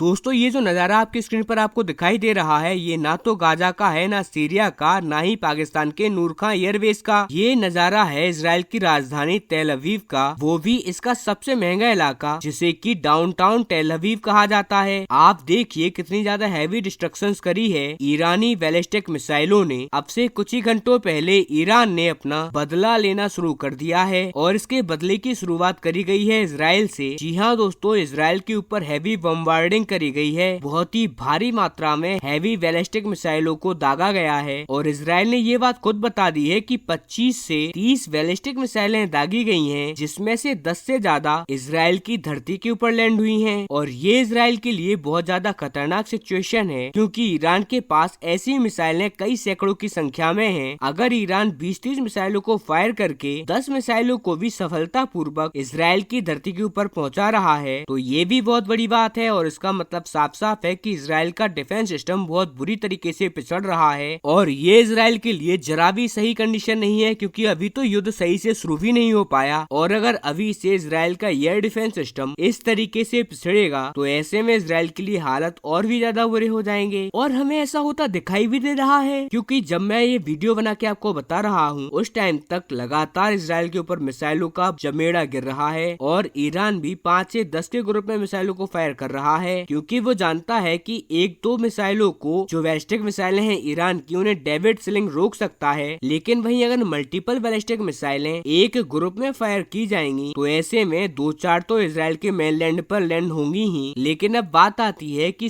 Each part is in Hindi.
दोस्तों ये जो नजारा आपकी स्क्रीन पर आपको दिखाई दे रहा है ये ना तो गाजा का है, ना सीरिया का, ना ही पाकिस्तान के नूर खां एयरवेज का। ये नजारा है इजराइल की राजधानी तेल अवीव का, वो भी इसका सबसे महंगा इलाका जिसे कि डाउनटाउन तेल अवीव कहा जाता है। आप देखिए कितनी ज्यादा हैवी डिस्ट्रक्शंस करी है ईरानी बैलिस्टिक मिसाइलों ने। अब से कुछ ही घंटों पहले ईरान ने अपना बदला लेना शुरू कर दिया है और इसके बदले की शुरुआत करी गई है इजराइल से। जी हाँ दोस्तों, इजराइल के ऊपर हैवी बम्बार्डिंग करी गई है, बहुत ही भारी मात्रा में हैवी बैलिस्टिक मिसाइलों को दागा गया है और इजराइल ने ये बात खुद बता दी है कि 25 से 30 बैलिस्टिक मिसाइलें दागी गई हैं, जिसमें से 10 से ज्यादा इजराइल की धरती के ऊपर लैंड हुई हैं। और ये इजराइल के लिए बहुत ज्यादा खतरनाक सिचुएशन है क्योंकि ईरान के पास ऐसी मिसाइलें कई सैकड़ों की संख्या में हैं। अगर ईरान 20-30 मिसाइलों को फायर करके 10 मिसाइलों को भी सफलता पूर्वक इजराइल की धरती के ऊपर पहुंचा रहा है तो ये भी बहुत बड़ी बात है और इसका मतलब साफ साफ है कि इजराइल का डिफेंस सिस्टम बहुत बुरी तरीके से पिछड़ रहा है। और ये इजराइल के लिए जरा भी सही कंडीशन नहीं है क्योंकि अभी तो युद्ध सही से शुरू भी नहीं हो पाया और अगर अभी से इजराइल का एयर डिफेंस सिस्टम इस तरीके से पिछड़ेगा तो ऐसे में इजराइल के लिए हालत और भी ज्यादा बुरे हो जाएंगे। और हमें ऐसा होता दिखाई भी दे रहा है क्योंकि जब मैं ये वीडियो बना के आपको बता रहा हूँ उस टाइम तक लगातार इजराइल के ऊपर मिसाइलों का जमेड़ा गिर रहा है और ईरान भी 5 से 10 के ग्रुप में मिसाइलों को फायर कर रहा है क्योंकि वो जानता है कि एक दो मिसाइलों को जो बैलिस्टिक मिसाइलें हैं ईरान की उन्हें डेविड सिलिंग रोक सकता है, लेकिन वहीं अगर मल्टीपल बैलिस्टिक मिसाइलें एक ग्रुप में फायर की जाएंगी तो ऐसे में 2-4 तो इजराइल के मेनलैंड पर लैंड होंगी ही। लेकिन अब बात आती है कि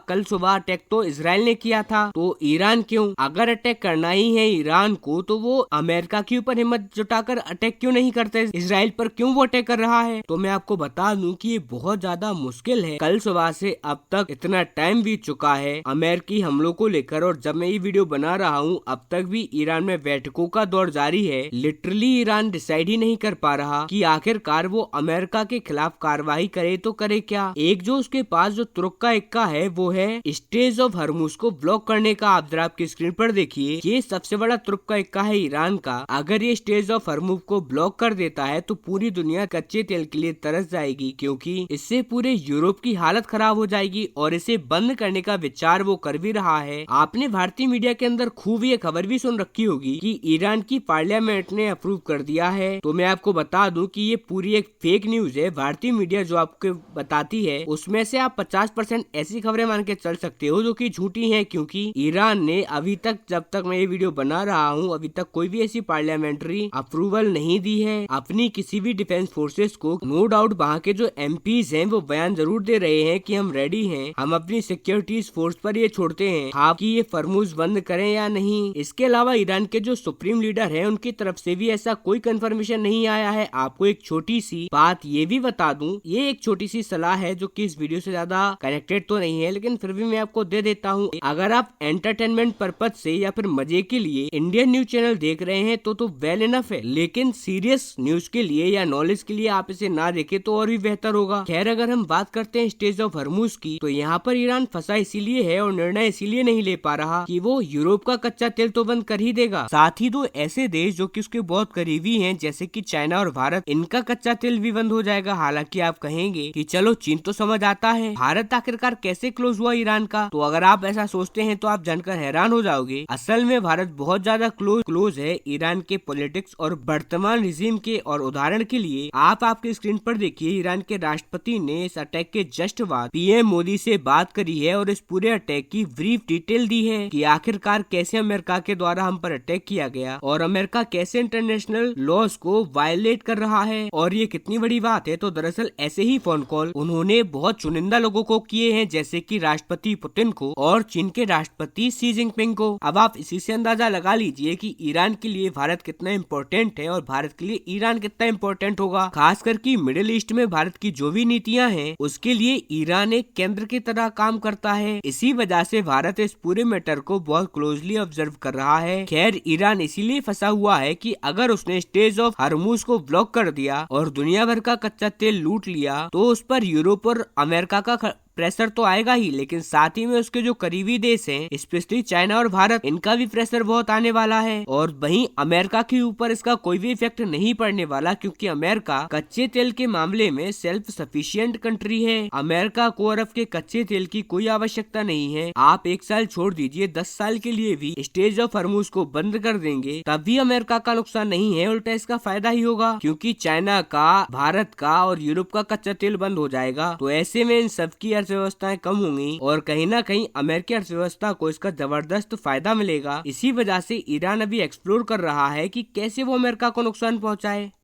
कल सुबह अटैक तो इजराइल ने किया था तो ईरान क्यों? अगर अटैक करना ही है ईरान को तो वो अमेरिका के ऊपर हिम्मत जुटाकर अटैक क्यों नहीं करते? इजराइल पर क्यों वो अटैक कर रहा है? तो मैं आपको बता दूं कि ये बहुत ज्यादा मुश्किल है। कल सुबह से अब तक इतना टाइम बीत चुका है अमेरिकी हमलों को लेकर और जब मैं ये वीडियो बना रहा हूँ अब तक भी ईरान में बैठकों का दौर जारी है। लिटरली ईरान डिसाइड ही नहीं कर पा रहा कि आखिरकार वो अमेरिका के खिलाफ कार्रवाई करे तो करे क्या। एक जो उसके पास जो तुर्का इक्का है वो है स्ट्रेट ऑफ हॉर्मुज को ब्लॉक करने का। आप जरा आपकी स्क्रीन पर देखिए, ये सबसे बड़ा तुर्का इक्का है ईरान का। अगर ये स्ट्रेट ऑफ हॉर्मुज को ब्लॉक कर देता है तो पूरी दुनिया कच्चे तेल के लिए तरस जाएगी क्योंकि इससे पूरे यूरोप की हालत खराब हो जाएगी और इसे बंद करने का विचार वो कर भी रहा है। आपने भारतीय मीडिया के अंदर खूब ये खबर भी सुन रखी होगी कि ईरान की पार्लियामेंट ने अप्रूव कर दिया है। तो मैं आपको बता दूं कि ये पूरी एक फेक न्यूज है। भारतीय मीडिया जो आपको बताती है उसमें से आप 50% ऐसी खबरें मान के चल सकते हो जो कि झूठी हैं क्योंकि ईरान ने अभी तक, जब तक मैं ये वीडियो बना रहा हूँ, अभी तक कोई भी ऐसी पार्लियामेंट्री अप्रूवल नहीं दी है अपनी किसी भी डिफेंस फोर्सेस को। नो डाउट वहाँ के जो एमपीज हैं वो बयान जरूर दे रहे हैं कि हम रेडी हैं, हम अपनी सिक्योरिटीज फोर्स पर ये छोड़ते हैं आप कि ये फरमूज बंद करें या नहीं। इसके अलावा ईरान के जो सुप्रीम लीडर हैं उनकी तरफ से भी ऐसा कोई कंफर्मेशन नहीं आया है। आपको एक छोटी सी बात ये भी बता दूं, ये एक छोटी सी सलाह है जो कि इस वीडियो से ज्यादा कनेक्टेड तो नहीं है लेकिन फिर भी मैं आपको दे देता हूँ। अगर आप एंटरटेनमेंट पर्पज से या फिर मजे के लिए इंडियन न्यूज चैनल देख रहे हैं तो वेल इनफ है, लेकिन सीरियस न्यूज के लिए या नॉलेज के लिए आप इसे ना देखे तो और भी बेहतर होगा। खैर, अगर हम बात करते हैं स्ट्रेट ऑफ हॉर्मुज की तो यहाँ पर ईरान फंसा इसीलिए है और निर्णय इसीलिए नहीं ले पा रहा कि वो यूरोप का कच्चा तेल तो बंद कर ही देगा, साथ ही दो ऐसे देश जो कि उसके बहुत करीबी हैं जैसे कि चाइना और भारत, इनका कच्चा तेल भी बंद हो जाएगा। हालांकि आप कहेंगे कि चलो चीन तो समझ आता है, भारत आखिरकार कैसे क्लोज हुआ ईरान का? तो अगर आप ऐसा सोचते हैं तो आप जानकर हैरान हो जाओगे। असल में भारत बहुत ज्यादा क्लोज है ईरान के पॉलिटिक्स और वर्तमान रिजीम के। और उदाहरण के लिए आप आपके स्क्रीन पर देखिए, ईरान के राष्ट्रपति ने इस अटैक के जस्ट बाद पीएम मोदी से बात करी है और इस पूरे अटैक की ब्रीफ डिटेल दी है कि आखिरकार कैसे अमेरिका के द्वारा हम पर अटैक किया गया और अमेरिका कैसे इंटरनेशनल लॉज को वायलेट कर रहा है। और ये कितनी बड़ी बात है, तो दरअसल ऐसे ही फोन कॉल उन्होंने बहुत चुनिंदा लोगों को किए हैं जैसे कि राष्ट्रपति पुतिन को और चीन के राष्ट्रपति शी जिनपिंग को। अब आप इसी से अंदाजा लगा लीजिए कि ईरान के लिए भारत कितना इम्पोर्टेंट है और भारत के लिए ईरान कितना इम्पोर्टेंट होगा। खासकर की मिडिल ईस्ट में भारत की जो भी नीतियां हैं उसके लिए ईरान एक केंद्र की तरह काम करता है। इसी वजह से भारत इस पूरे मैटर को बहुत क्लोजली ऑब्जर्व कर रहा है। खैर, ईरान इसीलिए फंसा हुआ है कि अगर उसने स्ट्रेट ऑफ हॉर्मुज को ब्लॉक कर दिया और दुनिया भर का कच्चा तेल लूट लिया तो उस पर यूरोप और अमेरिका का प्रेशर तो आएगा ही, लेकिन साथ ही में उसके जो करीबी देश हैं, स्पेशली चाइना और भारत, इनका भी प्रेशर बहुत आने वाला है। और वहीं अमेरिका के ऊपर इसका कोई भी इफेक्ट नहीं पड़ने वाला, क्योंकि अमेरिका कच्चे तेल के मामले में सेल्फ सफिशिएंट कंट्री है। अमेरिका को अरब के कच्चे तेल की कोई आवश्यकता नहीं है। आप 1 साल छोड़ दीजिए, 10 साल के लिए भी स्ट्रेट ऑफ हॉर्मुज को बंद कर देंगे, तब भी अमेरिका का नुकसान नहीं है, उल्टा इसका फायदा ही होगा, क्योंकि चाइना का, भारत का और यूरोप का कच्चा तेल बंद हो जाएगा। तो ऐसे में इन सबकी अर्थव्यवस्थाएं कम होंगी और कहीं ना कहीं अमेरिकी अर्थव्यवस्था को इसका जबरदस्त फायदा मिलेगा। इसी वजह से ईरान अभी एक्सप्लोर कर रहा है कि कैसे वो अमेरिका को नुकसान पहुंचाए।